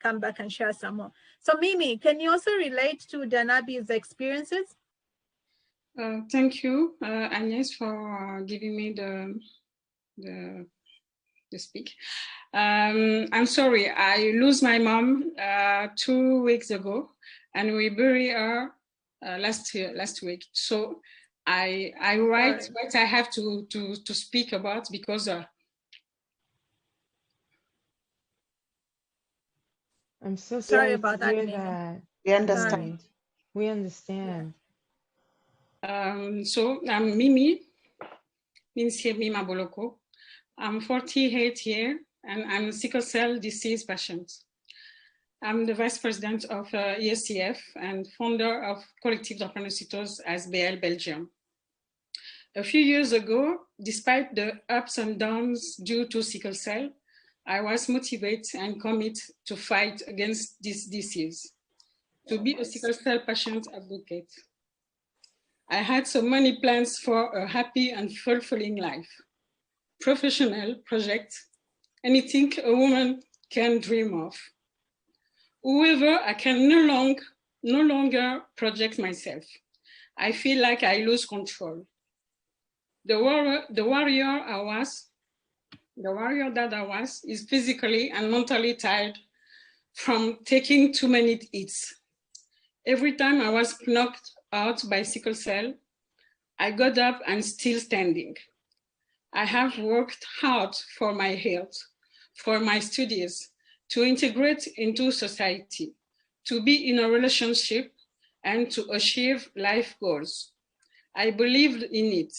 come back and share some more. So Mimi, can you also relate to Danabi's experiences? Thank you, Agnes, for giving me the speak. I'm sorry, I lose my mom 2 weeks ago, and we bury her last week. So I write what I have to speak about because I'm so sorry about to hear that. We understand. Sorry. We understand. So I'm Mimi, Mimi Maboloko. I'm 48 years and I'm a sickle cell disease patient. I'm the vice president of ESCF and founder of Collective d'Entrepreneurscitos SBL Belgium. A few years ago, despite the ups and downs due to sickle cell, I was motivated and committed to fight against this disease, to be a sickle cell patient advocate. I had so many plans for a happy and fulfilling life. Professional project, anything a woman can dream of. However, I can no longer project myself. I feel like I lose control. The warrior that I was is physically and mentally tired from taking too many hits. Every time I was knocked out by sickle cell, I got up and still standing. I have worked hard for my health, for my studies, to integrate into society, to be in a relationship, and to achieve life goals. I believed in it,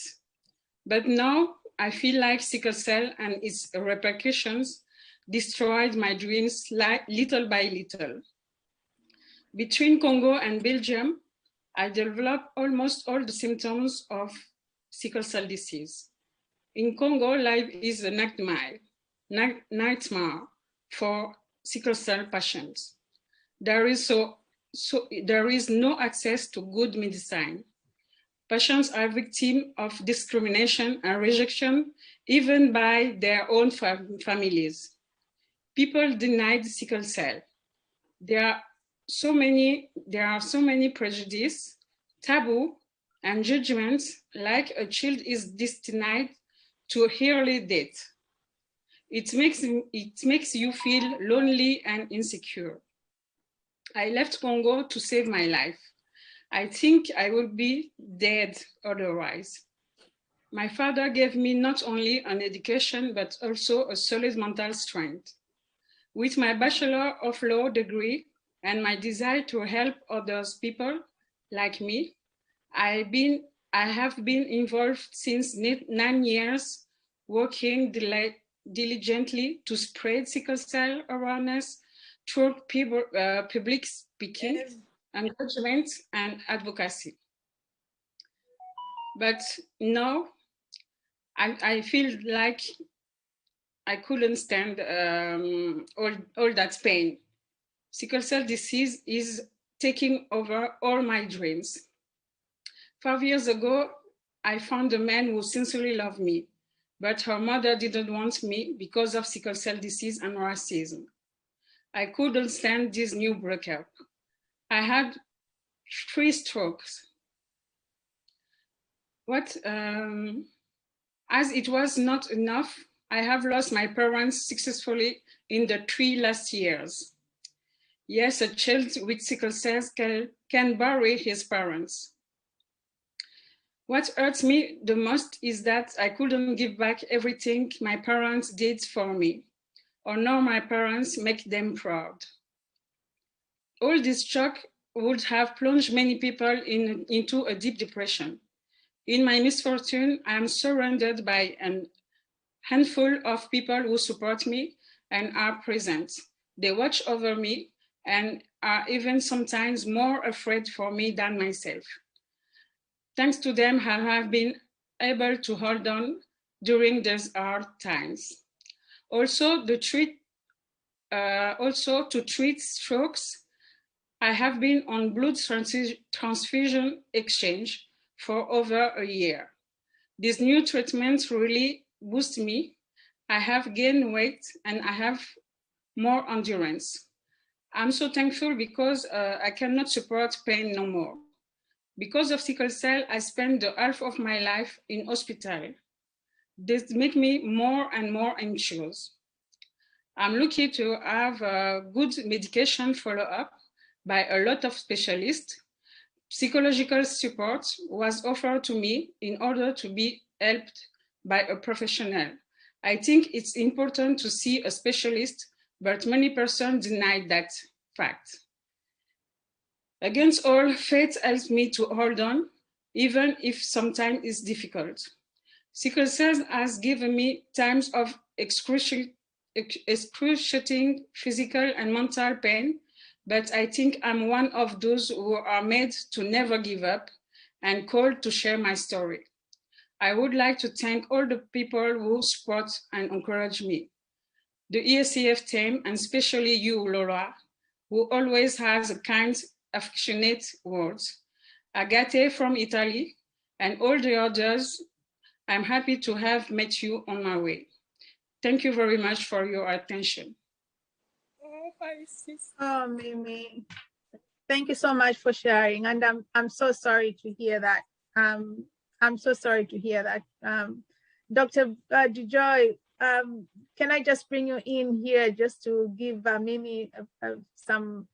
but now I feel like sickle cell and its repercussions destroyed my dreams little by little. Between Congo and Belgium, I developed almost all the symptoms of sickle cell disease. In Congo, life is a nightmare for sickle cell patients. There is no access to good medicine. Patients are victims of discrimination and rejection, even by their own families. People denied sickle cell. There are so many prejudices, taboo, and judgments, like a child is destined to early death. It makes you feel lonely and insecure. I left Congo to save my life. I think I would be dead otherwise. My father gave me not only an education, but also a solid mental strength. With my Bachelor of Law degree and my desire to help others people like me, I have been involved since 9 years, working diligently to spread sickle cell awareness through public speaking, engagement, and advocacy. But now I feel like I couldn't stand all that pain. Sickle cell disease is taking over all my dreams. 5 years ago, I found a man who sincerely loved me, but her mother didn't want me because of sickle cell disease and racism. I couldn't stand this new breakup. I had 3 strokes. As it was not enough, I have lost my parents successfully in the 3 last years. Yes, a child with sickle cells can bury his parents. What hurts me the most is that I couldn't give back everything my parents did for me, or nor my parents make them proud. All this shock would have plunged many people into a deep depression. In my misfortune, I am surrounded by a handful of people who support me and are present. They watch over me and are even sometimes more afraid for me than myself. Thanks to them, I have been able to hold on during these hard times. Also, to treat strokes, I have been on blood transfusion exchange for over a year. This new treatment really boosts me. I have gained weight and I have more endurance. I'm so thankful because I cannot support pain no more. Because of sickle cell, I spent the half of my life in hospital. This make me more and more anxious. I'm lucky to have a good medication follow-up by a lot of specialists. Psychological support was offered to me in order to be helped by a professional. I think it's important to see a specialist, but many persons deny that fact. Against all, faith helps me to hold on, even if sometimes it's difficult. Sickle cell has given me times of excruciating physical and mental pain, but I think I'm one of those who are made to never give up and called to share my story. I would like to thank all the people who support and encourage me. The ESCF team, and especially you, Laura, who always has a kind, affectionate words. Agate from Italy, and all the others. I'm happy to have met you on my way. Thank you very much for your attention. Oh, Mimi, thank you so much for sharing, and I'm so sorry to hear that. I'm so sorry to hear that. Dr. DeJoy, can I just bring you in here just to give Mimi some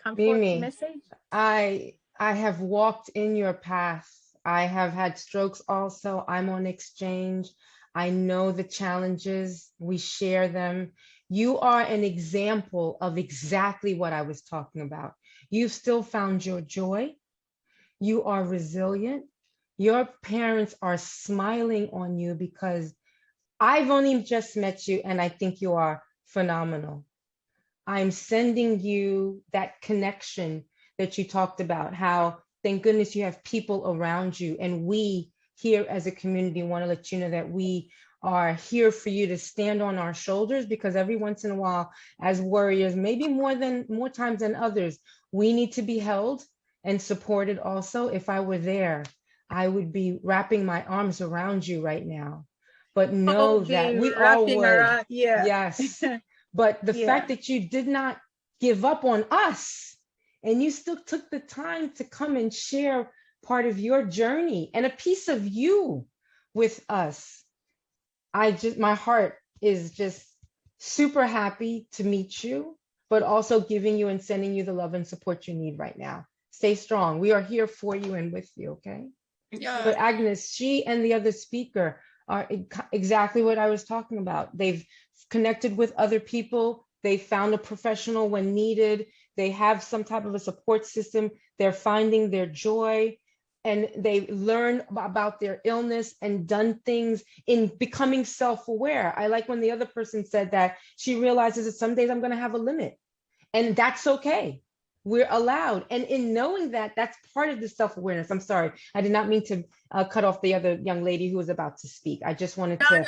comfort Mimi, message? I have walked in your path. I have had strokes also. I'm on exchange. I know the challenges. We share them. You are an example of exactly what I was talking about. You've still found your joy. You are resilient. Your parents are smiling on you because I've only just met you and I think you are phenomenal. I'm sending you that connection that you talked about, how thank goodness you have people around you. And we here as a community want to let you know that we are here for you to stand on our shoulders, because every once in a while, as warriors, maybe more times than others, we need to be held and supported also. If I were there, I would be wrapping my arms around you right now. But know that we all would. Around, yeah. Yes. But the Yeah. fact that you did not give up on us and you still took the time to come and share part of your journey and a piece of you with us, my heart is just super happy to meet you, but also giving you and sending you the love and support you need right now. Stay strong. We are here for you and with you, okay? Yeah. But Agnes, she and the other speaker are exactly what I was talking about. They've connected with other people. They found a professional when needed. They have some type of a support system. They're finding their joy, and they learn about their illness and done things in becoming self-aware. I like when the other person said that she realizes that some days I'm going to have a limit, and that's okay. We're allowed. And in knowing that, that's part of the self-awareness. I'm sorry, I did not mean to cut off the other young lady who was about to speak. I just wanted to make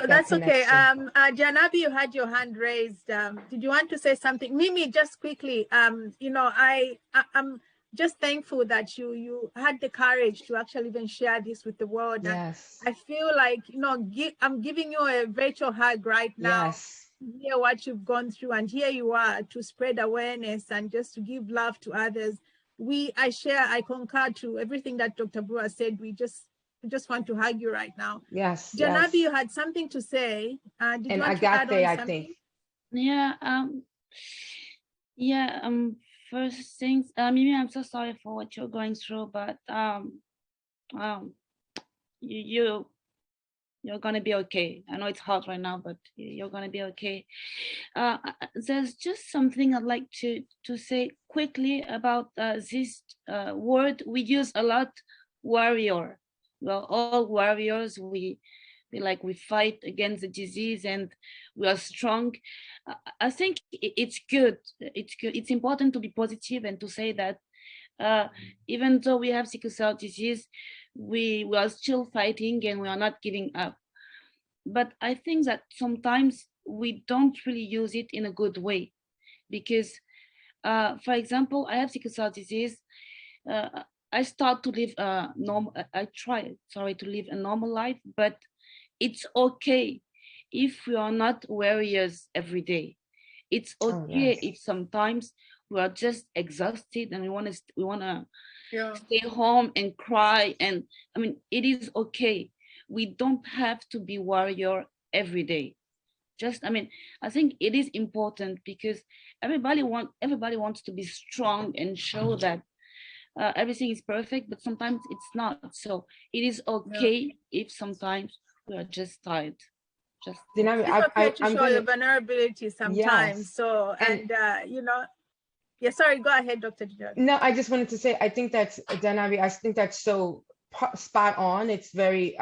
that's okay. connection. Janabi, you had your hand raised. Did you want to say something? Mimi, just quickly, you know, I'm just thankful that you had the courage to actually even share this with the world. Yes. And I feel like, you know, I'm giving you a virtual hug right now. Yes. Hear what you've gone through, and here you are to spread awareness and just to give love to others. I concur to everything that Dr. Brewer said. We just want to hug you right now. Yes. Janabi, Yes. you had something to say. Did And you want to add on I something? think. Yeah. First things, Mimi, I'm so sorry for what you're going through, but you're gonna be okay. I know it's hard right now, but you're gonna be okay. There's just something I'd like to say quickly about this word we use a lot, warrior. We're all warriors. We fight against the disease and we are strong. I think it's good. It's good. It's important to be positive and to say that even though we have sickle cell disease, we are still fighting and we are not giving up. But I think that sometimes we don't really use it in a good way, because, for example, I have sickle cell disease. I start to live to live a normal life, but it's okay if we are not warriors every day. It's okay if sometimes we are just exhausted and we want to stay home and cry. And I mean, it is okay. We don't have to be warrior every day. Just, I mean, I think it is important because everybody wants to be strong and show that everything is perfect, but sometimes it's not. So it is okay if sometimes we are just tired. Just it's okay to show your vulnerability sometimes. Yes. So, and you know, yeah, sorry, go ahead, Dr. Dijon. No, I just wanted to say, I think that's, Danabi, I think that's so spot on. It's very,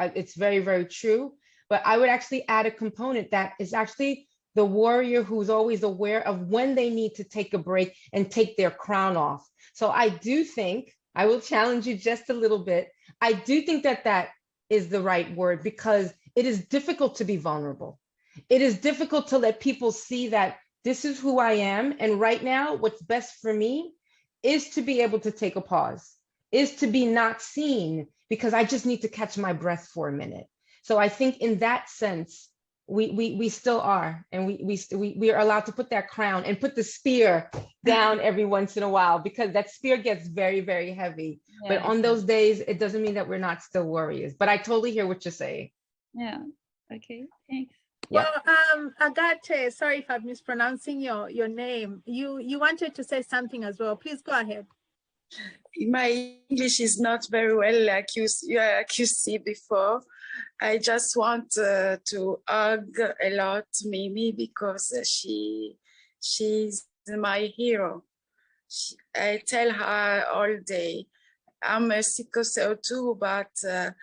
very true. But I would actually add a component that is actually the warrior who's always aware of when they need to take a break and take their crown off. So I do think, I will challenge you just a little bit. I do think that that is the right word, because it is difficult to be vulnerable. It is difficult to let people see that this is who I am. And right now, what's best for me is to be able to take a pause, is to be not seen, because I just need to catch my breath for a minute. So I think in that sense, we still are, and we are allowed to put that crown and put the spear down every once in a while, because that spear gets very, very heavy. Yeah, but on those days, it doesn't mean that we're not still warriors. But I totally hear what you're saying. Yeah. Okay. Thanks. Well, Agate, sorry if I'm mispronouncing your name. You wanted to say something as well. Please go ahead. My English is not very well, like you see before. I just want to hug a lot Mimi, because she's my hero. I tell her all day, I'm a sickle cell too, but the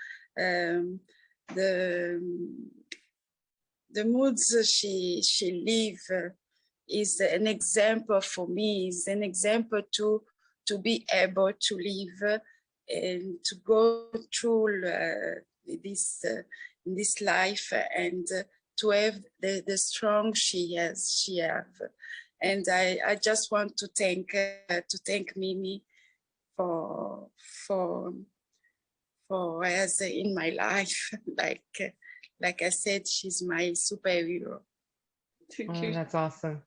moods she live is an example for me. Is an example to be able to live and to go through this life, and to have the strong she have. And I just want to thank Mimi for as in my life, like I said, she's my superhero. Thank you. That's awesome.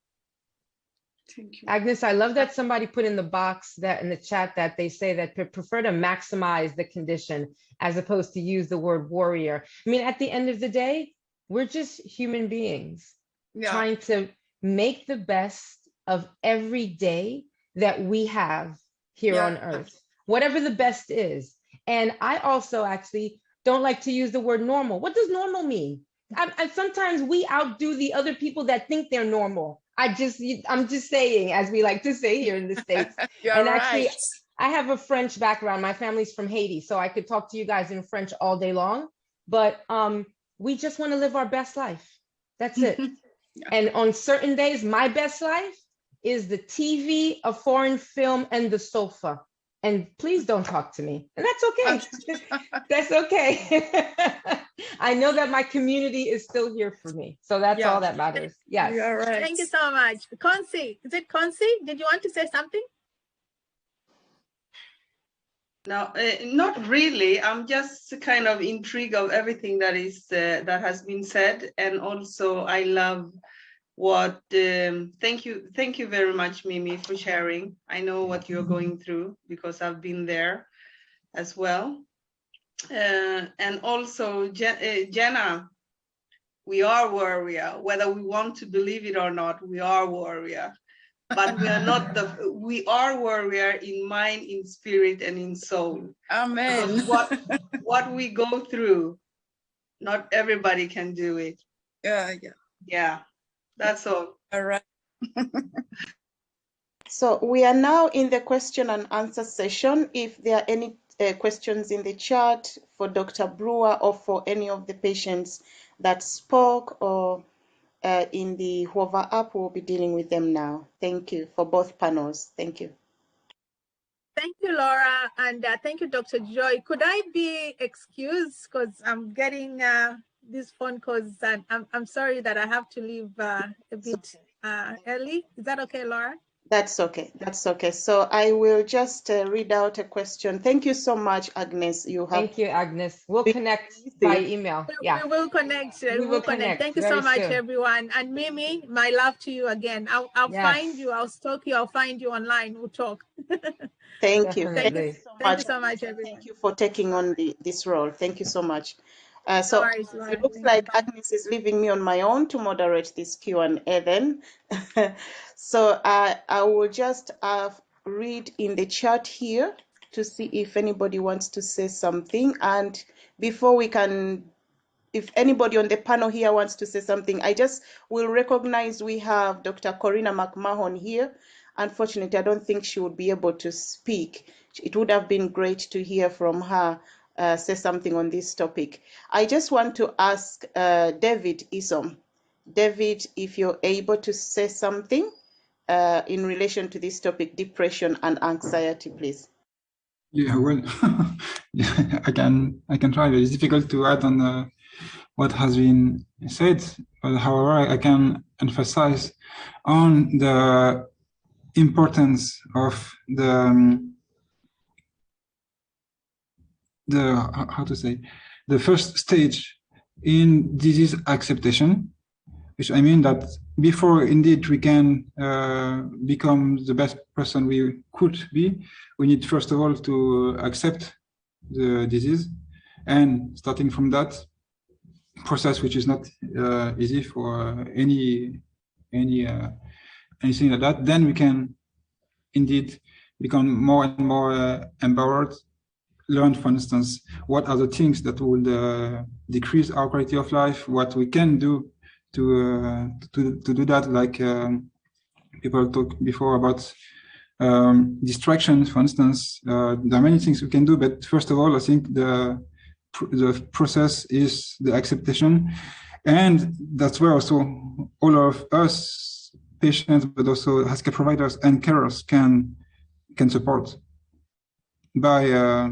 Thank you. Agnes, I love that somebody put in the box, that in the chat, that they say that they prefer to maximize the condition as opposed to use the word warrior. I mean, at the end of the day, we're just human beings trying to make the best of every day that we have here on earth, whatever the best is. And I also actually don't like to use the word normal. What does normal mean? I sometimes we outdo the other people that think they're normal. I'm just saying, as we like to say here in the States. And actually, I have a French background. My family's from Haiti, so I could talk to you guys in French all day long. But we just want to live our best life. That's it. And on certain days, my best life is the TV, a foreign film, and the sofa. And please don't talk to me. And that's okay. That's okay. I know that my community is still here for me. So that's all that matters. Yes. You're right. Thank you so much. Consi, is it Consi? Did you want to say something? No, not really. I'm just kind of intrigued of everything that that has been said. And also I love what thank you very much, Mimi, for sharing. I know what you're going through because I've been there as well. And also Jenna, we are warrior, whether we want to believe it or not. We are warrior, but we are not we are warrior in mind, in spirit, and in soul. Amen. Because what we go through, not everybody can do it. Yeah. That's all. All right. So we are now in the question and answer session. If there are any questions in the chat for Dr. Brewer or for any of the patients that spoke, or in the Hover app, we'll be dealing with them now. Thank you for both panels. Thank you. Thank you, Laura, and thank you, Dr. Joy. Could I be excused because I'm getting these phone calls, and I'm sorry that I have to leave a bit early. Is that okay, Laura? That's okay. That's okay. So I will just read out a question. Thank you so much, Agnes. You have Thank you, Agnes. We'll been connect by amazing. email. Yeah, We will connect. we will connect Thank you so very much, soon. everyone. And Mimi, my love to you again. I'll Yes. find you. I'll stalk you. I'll find you online. We'll talk. Thank you. Definitely. Thank you so Thank much. you so much, Agnes, and everyone. thank you for taking on this role. Thank you so much. No So worries, it Lauren. looks like Agnes is leaving me on my own to moderate this Q&A then. So I will just read in the chat here to see if anybody wants to say something. And before we can, if anybody on the panel here wants to say something, I just will recognize we have Dr. Corina McMahon here. Unfortunately, I don't think she would be able to speak. It would have been great to hear from her say something on this topic. I just want to ask David Isom. David, if you're able to say something in relation to this topic, depression and anxiety, please. Yeah, well, yeah, I can try, but it's difficult to add on what has been said. But however, I can emphasize on the importance of the how to say, the first stage in disease acceptation, which I mean that before indeed we can become the best person we could be, we need first of all to accept the disease, and starting from that process, which is not easy for anything like that, then we can indeed become more and more empowered. Learn, for instance, what are the things that will decrease our quality of life, what we can do to do that, like people talked before about distractions, for instance. There are many things we can do, but first of all, I think the process is the acceptation, and that's where also all of us patients, but also healthcare providers and carers can support by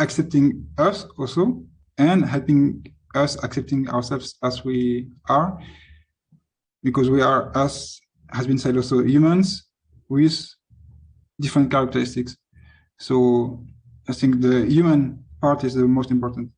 accepting us also, and helping us accepting ourselves as we are, because we are, as has been said, also humans with different characteristics. So I think the human part is the most important.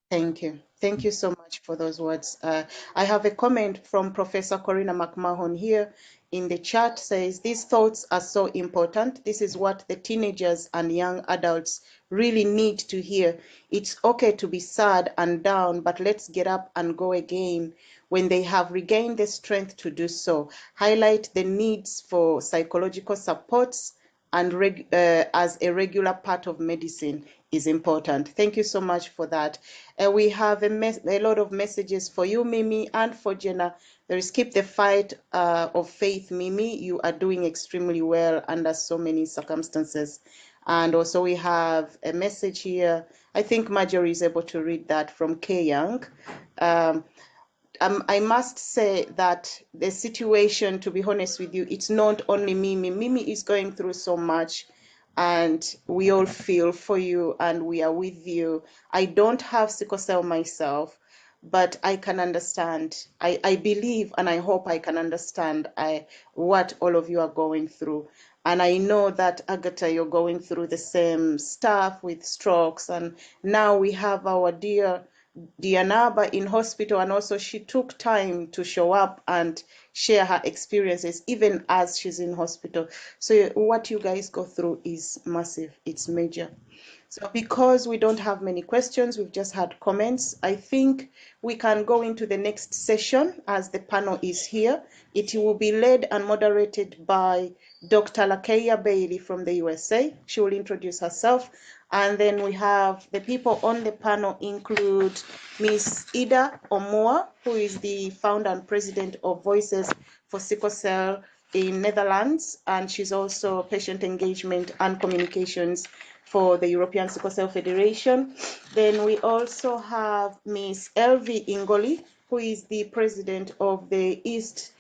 Thank you. Thank you so much for those words. I have a comment from Professor Corina McMahon here in the chat. Says, these thoughts are so important. This is what the teenagers and young adults really need to hear. It's okay to be sad and down, but let's get up and go again when they have regained the strength to do so. Highlight the needs for psychological supports and as a regular part of medicine is important. Thank you so much for that. We have a lot of messages for you, Mimi, and for Jenna. There is keep the fight of faith, Mimi. You are doing extremely well under so many circumstances. And also we have a message here. I think Marjorie is able to read that, from K Young. I must say that the situation, to be honest with you, it's not only Mimi. Mimi is going through so much, and we all feel for you and we are with you. I don't have sickle cell myself, but I can understand. I believe and I hope I can understand what all of you are going through. And I know that, Agatha, you're going through the same stuff with strokes. And now we have our dear Dianaba in hospital, and also she took time to show up and share her experiences even as she's in hospital. So what you guys go through is massive, it's major. So because we don't have many questions, we've just had comments, I think we can go into the next session as the panel is here. It will be led and moderated by Dr. Lakeia Bailey from the USA. She will introduce herself. And then we have the people on the panel include Ms. Ida Omoa, who is the founder and president of Voices for Sickle Cell in Netherlands, and she's also patient engagement and communications for the European Sickle Cell Federation. Then we also have Ms. Elvie Ingoli, who is the president of the East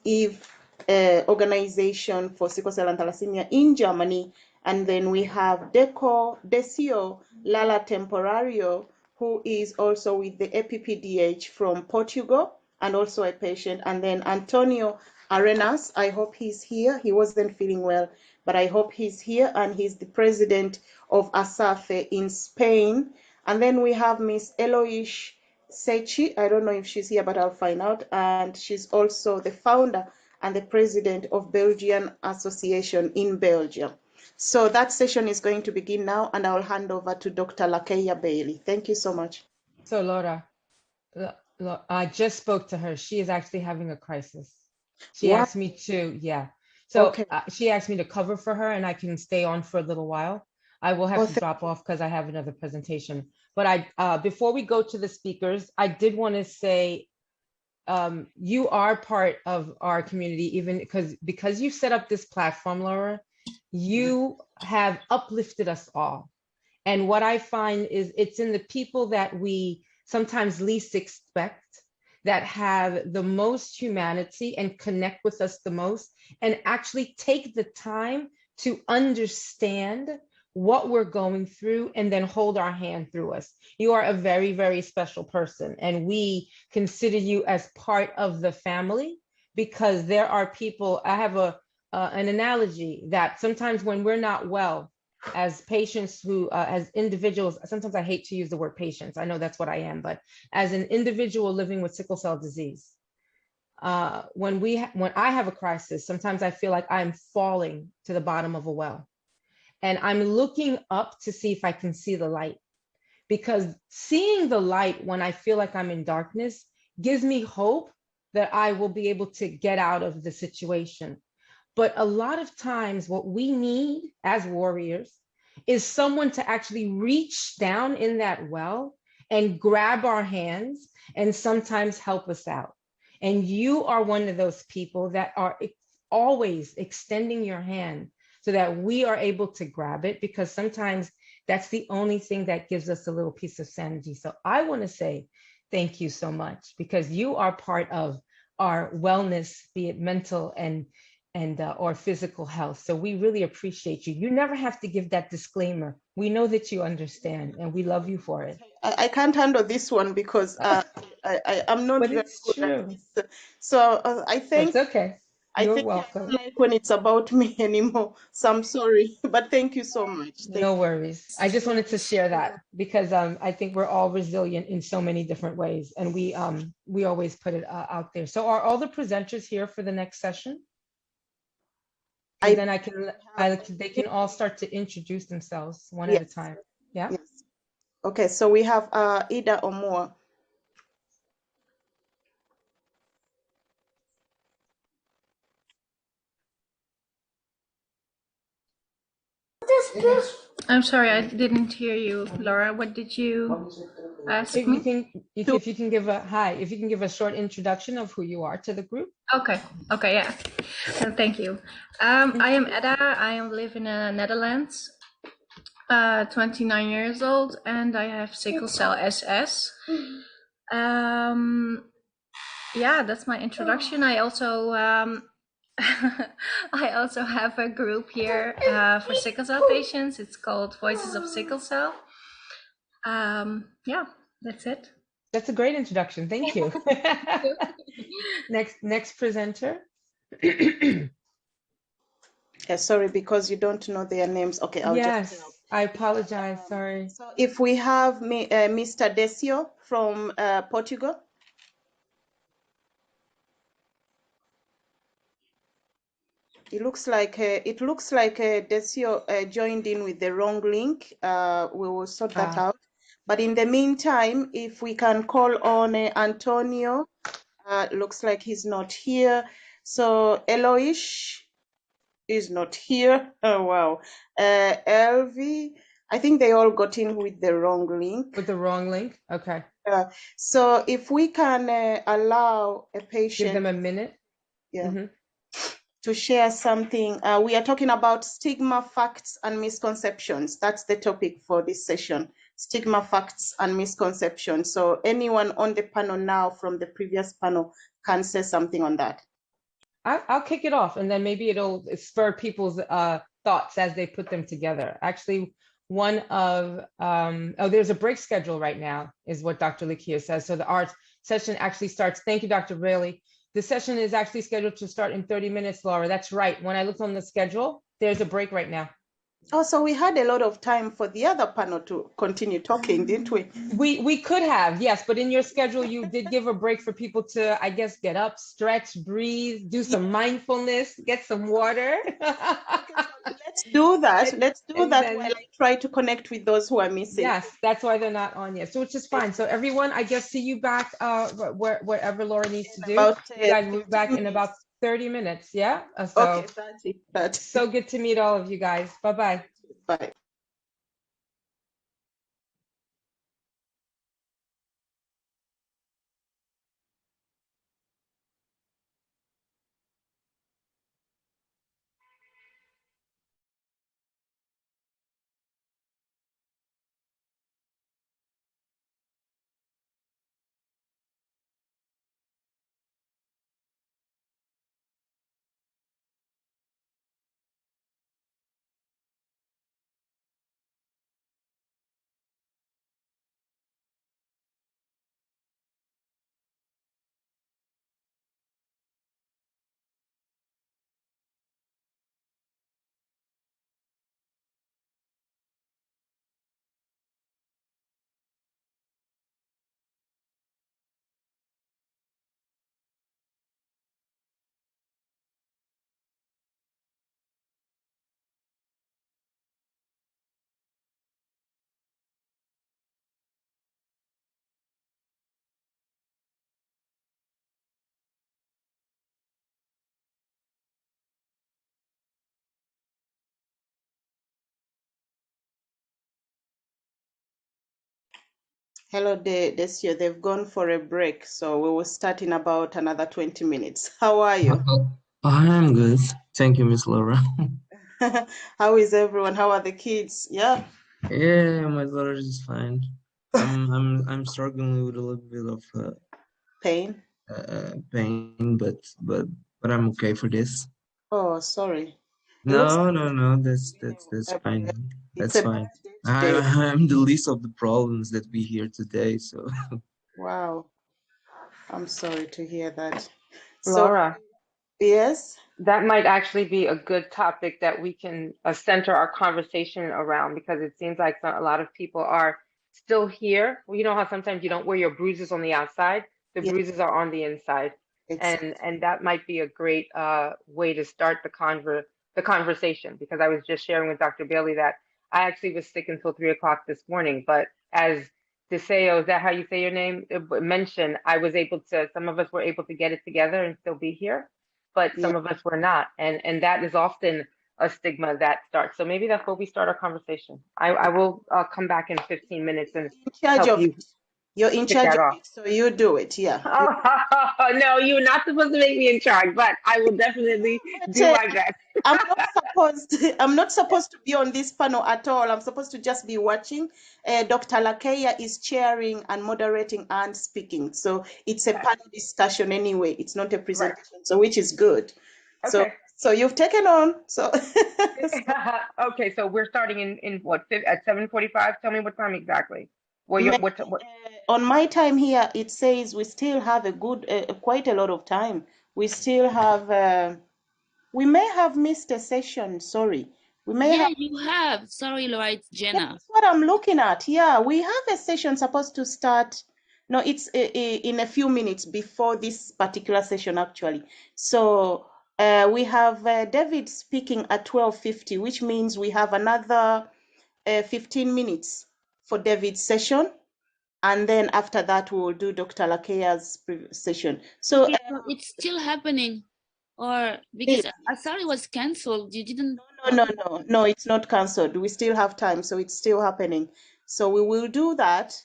Eve organization for sickle cell and thalassemia in Germany. And then we have Decio Lala Temporario, who is also with the EPPDH from Portugal and also a patient. And then Antonio arenas. I hope he's here. He wasn't feeling well, but I hope he's here, and he's the president of ASAFE in Spain. And then we have Miss Eloish Sechi. I don't know if she's here, but I'll find out. And she's also the founder and the president of Belgian Association in Belgium. So that session is going to begin now, and I'll hand over to Dr. Lakeya Bailey. Thank you so much. So Laura, I just spoke to her. She is actually having a crisis. She What? asked me to, yeah. So Okay. she asked me to cover for her, and I can stay on for a little while. I will have to drop off because I have another presentation. But before we go to the speakers, I did want to say, you are part of our community, even because you set up this platform, Laura. You have uplifted us all. And what I find is it's in the people that we sometimes least expect that have the most humanity and connect with us the most, and actually take the time to understand what we're going through and then hold our hand through us. You are a very, very special person, and we consider you as part of the family, because there are people. I have an analogy that sometimes when we're not well, as patients who, as individuals, sometimes I hate to use the word patients. I know that's what I am, but as an individual living with sickle cell disease, when I have a crisis, sometimes I feel like I'm falling to the bottom of a well, and I'm looking up to see if I can see the light, because seeing the light when I feel like I'm in darkness gives me hope that I will be able to get out of the situation. But a lot of times what we need as warriors is someone to actually reach down in that well and grab our hands and sometimes help us out. And you are one of those people that are always extending your hand so that we are able to grab it, because sometimes that's the only thing that gives us a little piece of sanity. So I want to say thank you so much, because you are part of our wellness, be it mental and or physical health. So we really appreciate you. You never have to give that disclaimer. We know that you understand, and we love you for it. I can't handle this one because I'm not But very it's good true. at this. So I think It's okay. I You're think I welcome. don't like when it's about me anymore. So I'm sorry, but thank you so much. No worries. I just wanted to share that because I think we're all resilient in so many different ways, and we always put it out there. So are all the presenters here for the next session? And then they can all start to introduce themselves one at a time. Yeah. Yes. Okay. So we have Ida Omua. I'm sorry, I didn't hear you, Laura. What did you ask me? If you can give a short introduction of who you are to the group. Okay, yeah. Thank you. I am Edda. I live in the Netherlands, 29 years old, and I have sickle cell SS. Yeah, that's my introduction. I also I also have a group here for sickle cell patients. It's called Voices of Sickle Cell. Yeah, that's it. That's a great introduction. Thank you. Next presenter. Yeah, sorry, because you don't know their names. Okay, I apologize. Sorry. So if we have Mr. Decio from Portugal. It looks like Decio joined in with the wrong link. We will sort that out. But in the meantime, if we can call on Antonio, looks like he's not here. So Eloish is not here. Oh wow. Elvi, I think they all got in with the wrong link. With the wrong link. Okay. So if we can allow a patient, give them a minute. Yeah. To share something. We are talking about stigma, facts, and misconceptions. That's the topic for this session. Stigma, facts, and misconceptions. So anyone on the panel now from the previous panel can say something on that. I'll kick it off, and then maybe it'll spur people's thoughts as they put them together. Actually, one of, there's a break schedule right now, is what Dr. Lakeya says. So the art session actually starts, thank you, Dr. Bailey. The session is actually scheduled to start in 30 minutes, Laura. That's right. When I looked on the schedule, there's a break right now. Oh, so we had a lot of time for the other panel to continue talking, didn't we? We could have, yes, but in your schedule, you did give a break for people to, I guess, get up, stretch, breathe, do some mindfulness, get some water. Let's do that. Let's do And that then- while I try to connect with those who are missing. Yes, that's why they're not on yet. So which is fine. So everyone, I guess, see you back wherever Laura needs to do. About, You guys will be 15 back in minutes. about 30 minutes. Yeah. Okay, 30. So good to meet all of you guys. Bye-bye. Bye. Hello, Desio. They've gone for a break, so we will start in about another 20 minutes. How are you? I'm good. Thank you, Miss Laura. How is everyone? How are the kids? Yeah. Yeah, my daughter is fine. I'm struggling with a little bit of Pain? pain, but I'm okay for this. Oh, sorry. It looks No. That's fine. it's That's a fine. bad day today. I'm the least of the problems that we hear today. So Wow. I'm sorry to hear that. So, Laura, yes. that might actually be a good topic that we can center our conversation around, because it seems like a lot of people are still here. Well, you know how sometimes you don't wear your bruises on the outside, the Yeah, bruises are on the inside. exactly. And that might be a great way to start the conversation, because I was just sharing with Dr. Bailey that I actually was sick until 3 o'clock this morning, but as Deseo, is that how you say your name? Mentioned, some of us were able to get it together and still be here, but Yeah. some of us were not. And that is often a stigma that starts. So maybe that's where we start our conversation. I will come back in 15 minutes and In charge help of you it. You're in kick charge that of off. it, so you do it. Yeah. No, you're not supposed to make me in charge, but I will definitely But, do my best. I'm not supposed to be on this panel at all. I'm supposed to just be watching. Dr. Lakeya is chairing and moderating and speaking. So it's a panel discussion anyway. It's not a presentation, so which is good. Okay. So you've taken on. So Okay, so we're starting in what, at 7:45? Tell me what time exactly. Well, what? on my time here, it says we still have a good, quite a lot of time. We still have. We may have missed a session. Sorry, we may Yeah, have. you have. Sorry, Laura, it's Jenna. That's what I'm looking at. Yeah, we have a session supposed to start. No, it's in a few minutes before this particular session, actually. So we have David speaking at 12:50, which means we have another 15 minutes for David's session. And then after that, we will do Dr. Lakeya's session. So Okay, so it's still happening, or because I thought it was canceled. You didn't. No, it's not cancelled. We still have time, so it's still happening. So we will do that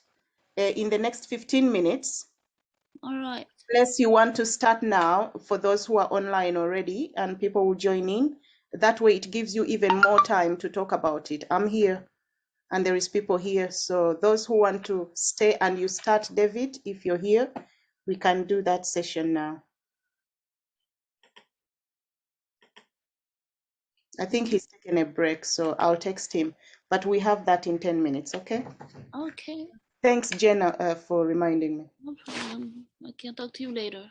in the next 15 minutes. All right. Unless you want to start now for those who are online already and people will join in. That way it gives you even more time to talk about it. I'm here and there is people here. So those who want to stay and you start, David, if you're here, we can do that session now. I think he's taking a break, so I'll text him. But we have that in 10 minutes, okay? Okay. Thanks, Jenna, for reminding me. No problem. I can talk to you later.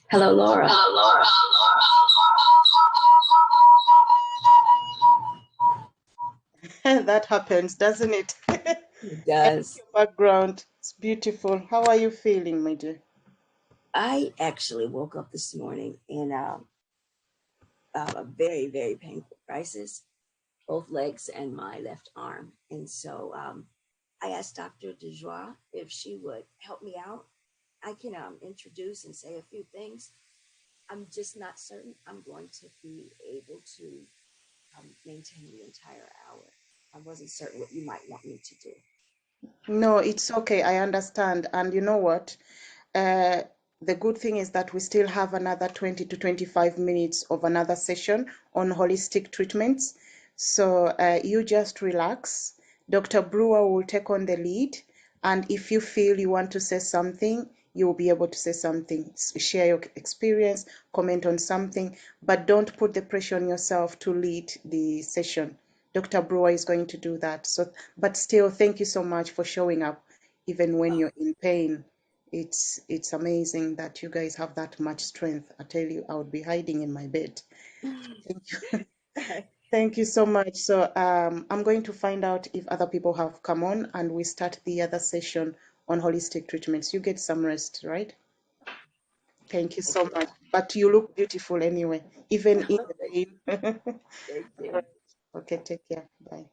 Hello, Laura. That happens, doesn't it? It does. Your background, it's beautiful. How are you feeling, my dear? I actually woke up this morning in a very, very painful crisis, both legs and my left arm. And so I asked Dr. DeJoie if she would help me out. I can introduce and say a few things. I'm just not certain I'm going to be able to maintain the entire hour. I wasn't certain what you might want me to do. No, it's okay. I understand. And you know what? The good thing is that we still have another 20 to 25 minutes of another session on holistic treatments. So you just relax. Dr. Brewer will take on the lead. And if you feel you want to say something, you will be able to say something, share your experience, comment on something, but don't put the pressure on yourself to lead the session. Dr. Brewer is going to do that. So, but still, thank you so much for showing up, even when you're in pain. It's amazing that you guys have that much strength. I tell you, I would be hiding in my bed. Thank you. Thank you so much. So I'm going to find out if other people have come on and we start the other session on holistic treatments. You get some rest, right? Thank you so much. But you look beautiful anyway, even in the pain. Thank you. All right. Okay, take care. Bye.